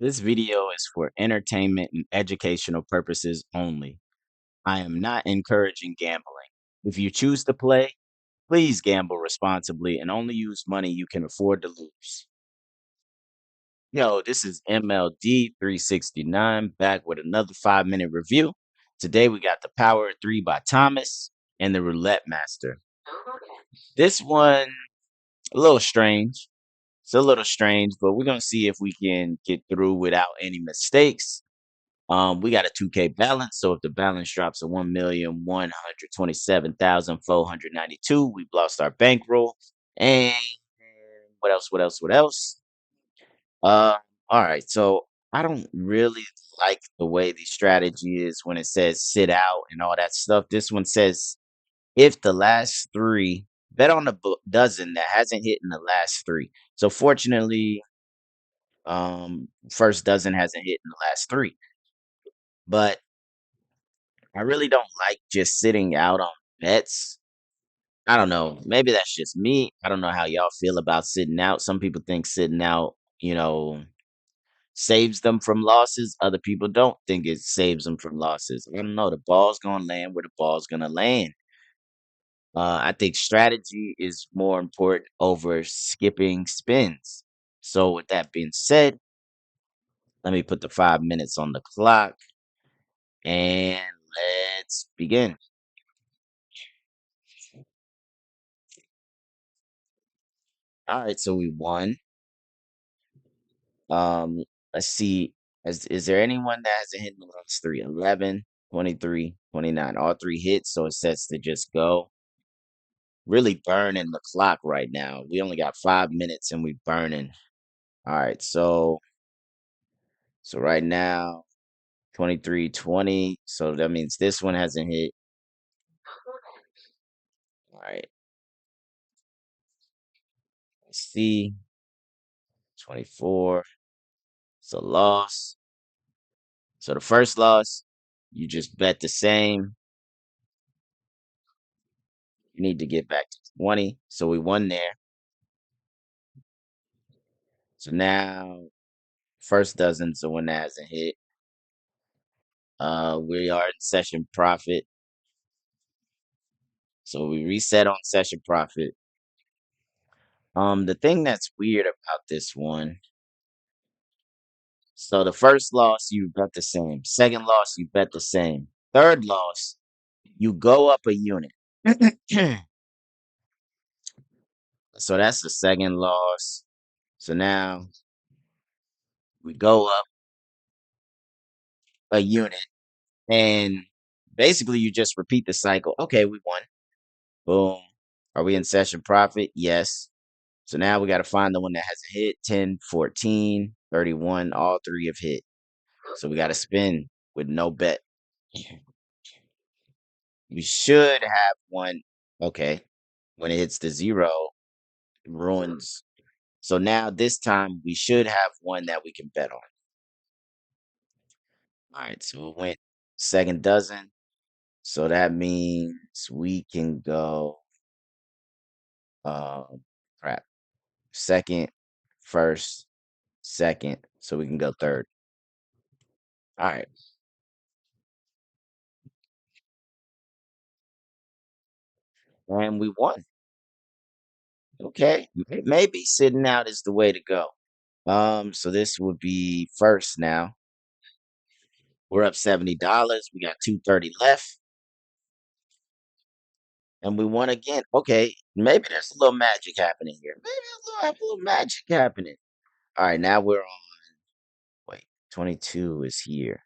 This video is for entertainment and educational purposes only. I am not encouraging gambling. If you choose to play, please gamble responsibly and only use money you can afford to lose. Yo, this is MLD 369 back with another 5-minute review. Today we got The Power of Three by Thomas and the Roulette Master. This one, a little strange. It's a little strange, but we're going to see if we can get through without any mistakes. We got a 2K balance. So if the balance drops to 1,127,492, we've lost our bankroll. And what else? What else? What else? Uh, all right. So I don't really like the way the strategy is when it says sit out and all that stuff. This one says if the last three bet on the dozen that hasn't hit in the last three. So fortunately, first dozen hasn't hit in the last three. But I really don't like just sitting out on bets. I don't know. Maybe that's just me. I don't know how y'all feel about sitting out. Some people think sitting out, saves them from losses. Other people don't think it saves them from losses. I don't know. The ball's gonna land where the ball's gonna land. I think strategy is more important over skipping spins. So with that being said, let me put the 5 minutes on the clock and let's begin. All right, so we won. Let's see. Is there anyone that hasn't hit the last three? 11, 23, 29. All three hits, so it sets to just go. Really burning the clock right now. We only got 5 minutes and we burning. All right, so right now, 23, 20. So that means this one hasn't hit. All right, let's see. 24. It's a loss. So the first loss, you just bet the same. You need to get back to 20. So we won there. So now first dozen's the one that hasn't hit. We are in session profit. So we reset on session profit. The thing that's weird about this one, so the first loss you bet the same. Second loss you bet the same. Third loss, you go up a unit. So that's the second loss. So now we go up a unit and basically you just repeat the cycle. Okay, we won. Boom. Are we in session profit? Yes. So now we got to find the one that hasn't hit 10, 14, 31. All three have hit. So we got to spin with no bet. We should have one. Okay. When it hits the zero, it ruins. So now this time we should have one that we can bet on. All right. So it went second dozen. So that means we can go um crap. Second, first, second. So we can go third. All right. And we won. Okay, maybe sitting out is the way to go. So this would be first now. We're up $70. We got 230 left, and we won again. Okay, maybe there's a little magic happening here. Maybe have a little magic happening. All right, now we're on. Wait, 22 is here.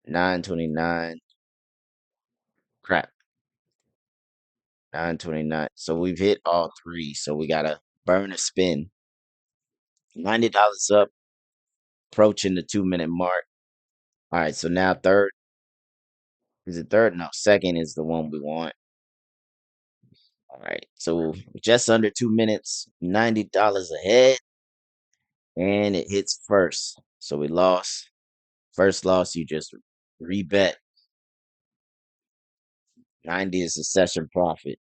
929. Crap, 929. So we've hit all three. So we gotta burn a spin. $90 up, approaching the 2 minute mark. All right, so now third. Is it third? No, second is the one we want. All right, so just under 2 minutes, $90 ahead, and it hits first. So we lost. First loss, you just rebet. 90 is the session profit.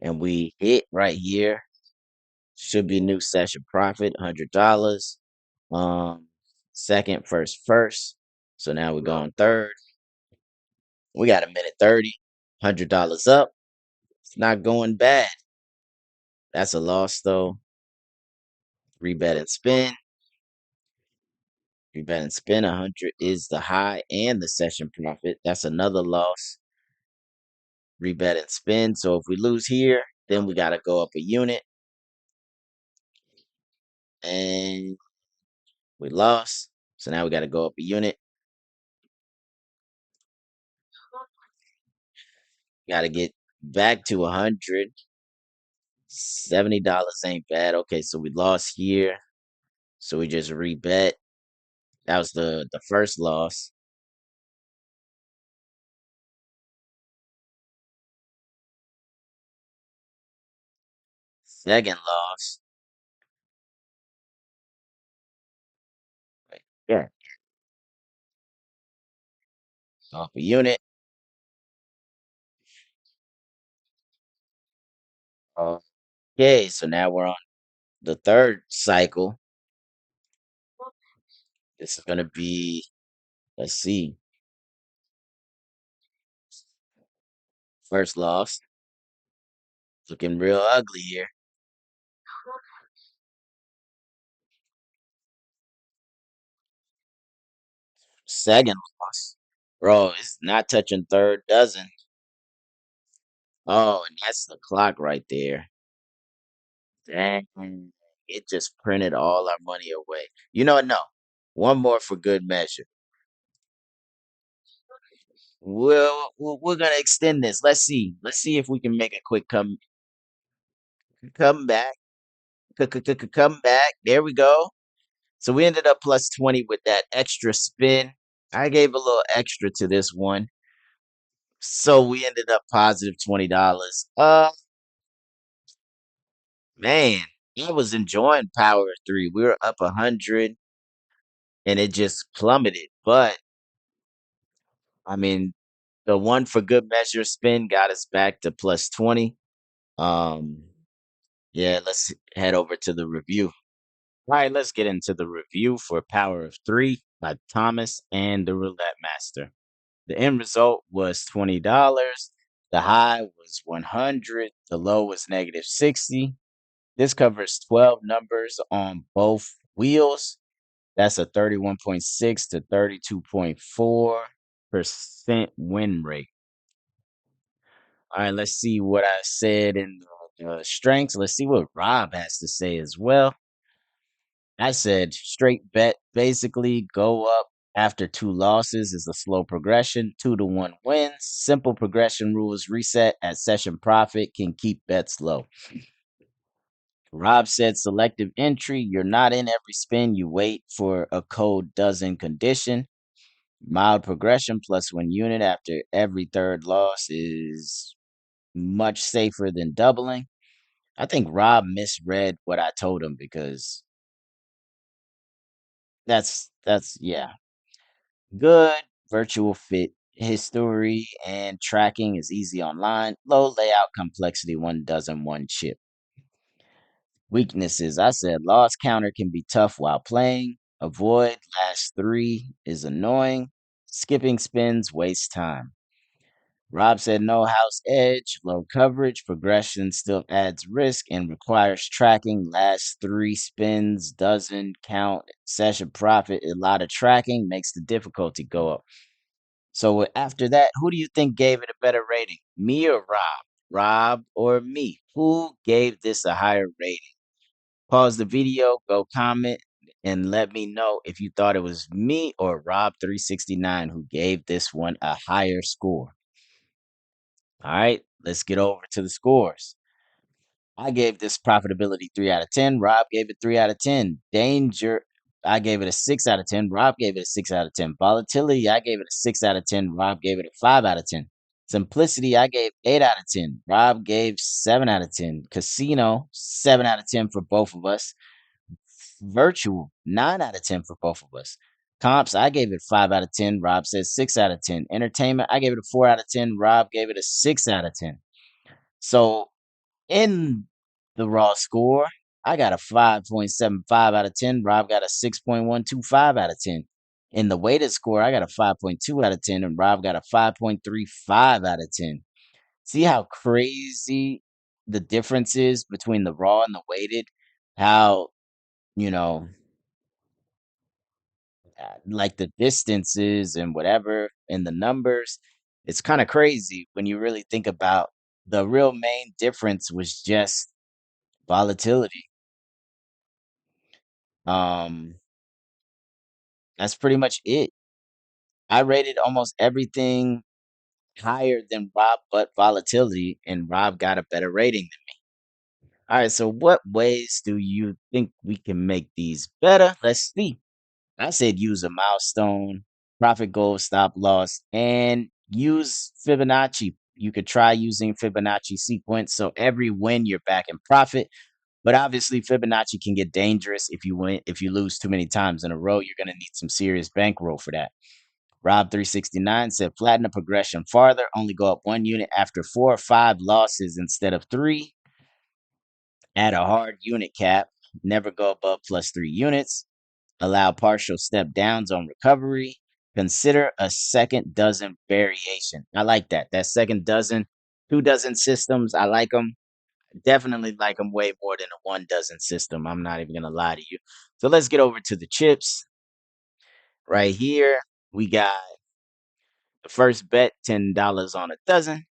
And we hit right here. Should be new session profit, $100. Um, second, first, first. So now we're going third. We got a minute 30, $100 up. It's not going bad. That's a loss though. Rebet and spin. Rebet and spin. 100 is the high and the session profit. That's another loss. Rebet and spin. So if we lose here, then we got to go up a unit. And we lost. So now we got to go up a unit. Got to get back to 100. $70 ain't bad. Okay, so we lost here. So we just rebet. That was the first loss. Second loss. Right there. Off a unit. Okay, so now we're on the third cycle. This is gonna be, let's see, first loss. Looking real ugly here. Second loss. Bro, it's not touching third dozen. Oh, and that's the clock right there. Dang. It just printed all our money away. You know what? No. One more for good measure. We're gonna extend this. Let's see. Let's see if we can make a quick come back. Come back. There we go. So we ended up plus 20 with that extra spin. I gave a little extra to this one. So we ended up positive $20. Man, I was enjoying Power 3. We were up 100 and it just plummeted. But I mean, the one for good measure spin got us back to plus 20. Um, yeah, let's head over to the review. All right, let's get into the review for Power of Three by Thomas and the Roulette Master. The end result was $20. The high was 100. The low was negative 60. This covers 12 numbers on both wheels. That's a 31.6 to 32.4% win rate. All right, let's see what I said in the strengths. Let's see what Rob has to say as well. I said straight bet, basically go up after two losses is a slow progression. 2-1 wins. Simple progression rules reset at session profit can keep bets low. Rob said selective entry. You're not in every spin. You wait for a code dozen condition. Mild progression plus 1 unit after every third loss is much safer than doubling. I think Rob misread what I told him because that's yeah. Good virtual fit history and tracking is easy online. Low layout complexity, 1 dozen, 1 chip. Weaknesses. I said loss counter can be tough while playing. Avoid last three is annoying. Skipping spins waste time. Rob said no house edge, low coverage, progression still adds risk and requires tracking. Last three spins doesn't count. Session profit, a lot of tracking makes the difficulty go up. So after that, who do you think gave it a better rating? Me or Rob? Rob or me? Who gave this a higher rating? Pause the video, go comment, and let me know if you thought it was me or Rob369 who gave this one a higher score. All right, let's get over to the scores. I gave this profitability 3 out of 10. Rob gave it 3 out of 10. Danger, I gave it a 6 out of 10. Rob gave it a 6 out of 10. Volatility, I gave it a 6 out of 10. Rob gave it a 5 out of 10. Simplicity, I gave 8 out of 10. Rob gave 7 out of 10. Casino, 7 out of 10 for both of us. Virtual, 9 out of 10 for both of us. Comps, I gave it 5 out of 10. Rob says 6 out of 10. Entertainment, I gave it a 4 out of 10. Rob gave it a 6 out of 10. So in the raw score, I got a 5.75 out of 10. Rob got a 6.125 out of 10. In the weighted score, I got a 5.2 out of 10, and Rob got a 5.35 out of 10. See how crazy the difference is between the raw and the weighted? How, you know, like the distances and whatever and the numbers. It's kind of crazy when you really think about the real main difference was just volatility. Um, that's pretty much it. I rated almost everything higher than Rob but volatility, and Rob got a better rating. All right, so what ways do you think we can make these better? Let's see. I said use a milestone, profit goal, stop loss, and use Fibonacci. You could try using Fibonacci sequence. So every win you're back in profit. But obviously Fibonacci can get dangerous if you lose too many times in a row. You're gonna need some serious bankroll for that. Rob 369 said flatten the progression farther, only go up 1 unit after 4 or 5 losses instead of three. Add a hard unit cap, never go above +3 units. Allow partial step downs on recovery. Consider a second dozen variation. I like that. That second dozen, 2 dozen systems. I like them. Definitely like them way more than a 1 dozen system. I'm not even going to lie to you. So let's get over to the chips right here. We got the first bet, $10 on a dozen.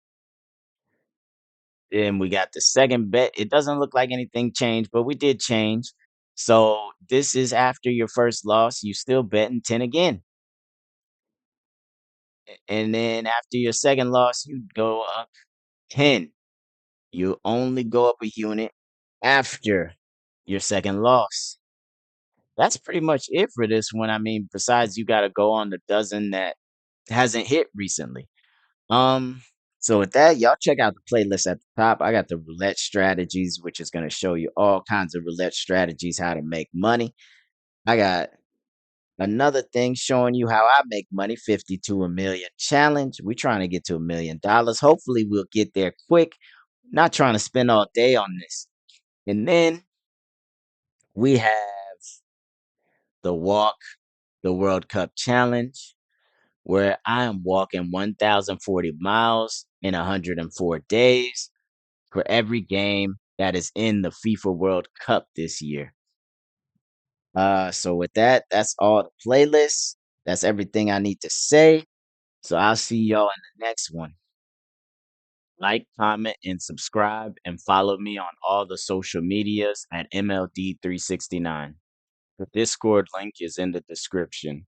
Then we got the second bet. It doesn't look like anything changed, but we did change. So this is after your first loss. You still betting 10 again. And then after your second loss, you go up 10. You only go up a unit after your second loss. That's pretty much it for this one. I mean, besides you got to go on the dozen that hasn't hit recently. Um, so with that, y'all check out the playlist at the top. I got the roulette strategies, which is going to show you all kinds of roulette strategies, how to make money. I got another thing showing you how I make money, 50 to a million challenge. We're trying to get to $1 million. Hopefully we'll get there quick. Not trying to spend all day on this. And then we have the Walk the World Cup Challenge, where I am walking 1,040 miles in 104 days for every game that is in the FIFA World Cup this year. So with that, that's all the playlists. That's everything I need to say. So I'll see y'all in the next one. Like, comment, and subscribe, and follow me on all the social medias at MLD369. The Discord link is in the description.